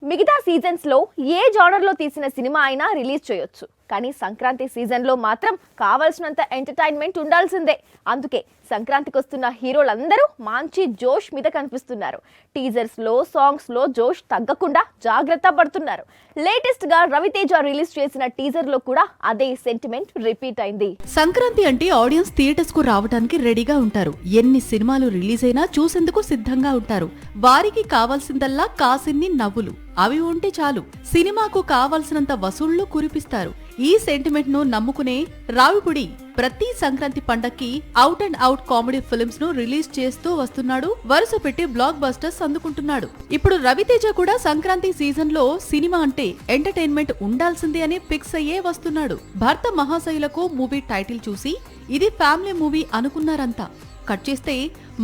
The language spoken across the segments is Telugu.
మిగతా సీజన్స్ లో ఏ జానర్ లో తీసిన సినిమా అయినా రిలీజ్ చేయొచ్చు, కానీ సంక్రాంతి సీజన్ లో మాత్రం కావాల్సినంత ఎంటర్టైన్మెంట్ ఉండాల్సిందే. అందుకే సంక్రాంతికి వస్తున్న హీరోలందరూ మంచి జోష్ మీద కనిపిస్తున్నారు. టీజర్స్ లో సాంగ్స్ లో జోష్ తగ్గకుండా జాగ్రత్త పడుతున్నారు. లేటెస్ట్ గా రవితేజ రిలీజ్ చేసిన టీజర్ లో కూడా అదే సెంటిమెంట్ రిపీట్ అయింది. సంక్రాంతి అంటే ఆడియన్స్ థియేటర్స్ కు రావడానికి రెడీగా ఉంటారు. ఎన్ని సినిమాలు రిలీజ్ అయినా చూసేందుకు సిద్ధంగా ఉంటారు. వారికి కావాల్సిందల్లా కాసిన్ని నవ్వులు, అవి ఉంటే చాలు. సినిమాకు కావాల్సినంత వసూళ్లు కురిపిస్తారు. ఈ సెంటిమెంట్ ను నమ్ముకునే రావిపూడి ప్రతి సంక్రాంతి పండక్కి out and out comedy films ను రిలీజ్ చేస్తూ వస్తున్నాడు. వరుస పెట్టి బ్లాక్ బస్టర్స్ అందుకుంటున్నాడు. ఇప్పుడు రవితేజ కూడా సంక్రాంతి సీజన్ లో సినిమా అంటే ఎంటర్టైన్మెంట్ ఉండాల్సిందే అని ఫిక్స్ అయ్యే వస్తున్నాడు. భర్త మహాశయులకు మూవీ టైటిల్ చూసి ఇది ఫ్యామిలీ మూవీ అనుకున్నారంతా. కట్ చేస్తే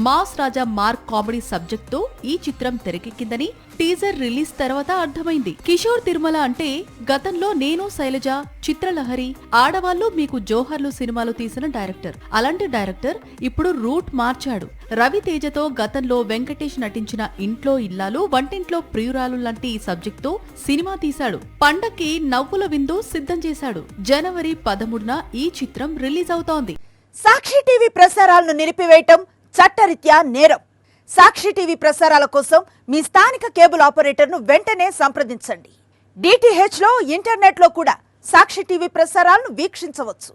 మాస్ రాజా మార్క్ కామెడీ సబ్జెక్ట్ తో ఈ చిత్రం తెరకెక్కిందని టీజర్ రిలీజ్ తర్వాత అర్థమైంది. కిషోర్ తిరుమల అంటే గతంలో నేను శైలజ, చిత్రలహరి, ఆడవాళ్లు మీకు జోహర్లు సినిమాలు తీసిన డైరెక్టర్. అలాంటి డైరెక్టర్ ఇప్పుడు రూట్ మార్చాడు. రవితేజతో గతంలో వెంకటేష్ నటించిన ఇంట్లో ఇల్లాలు, వంటింట్లో ప్రియురాలు లాంటి సబ్జెక్ట్ తో సినిమా తీశాడు. పండక్కి నవ్వుల విందు సిద్ధం చేశాడు. జనవరి 13న ఈ చిత్రం రిలీజ్ అవుతోంది. సాక్షి టీవీ ప్రసారాలను నిలిపివేయటం చట్టరీత్యా నేరం. సాక్షి టీవీ ప్రసారాల కోసం మీ స్థానిక కేబుల్ ఆపరేటర్ను వెంటనే సంప్రదించండి. DTH లో, ఇంటర్నెట్ లో కూడా సాక్షి టీవీ ప్రసారాలను వీక్షించవచ్చు.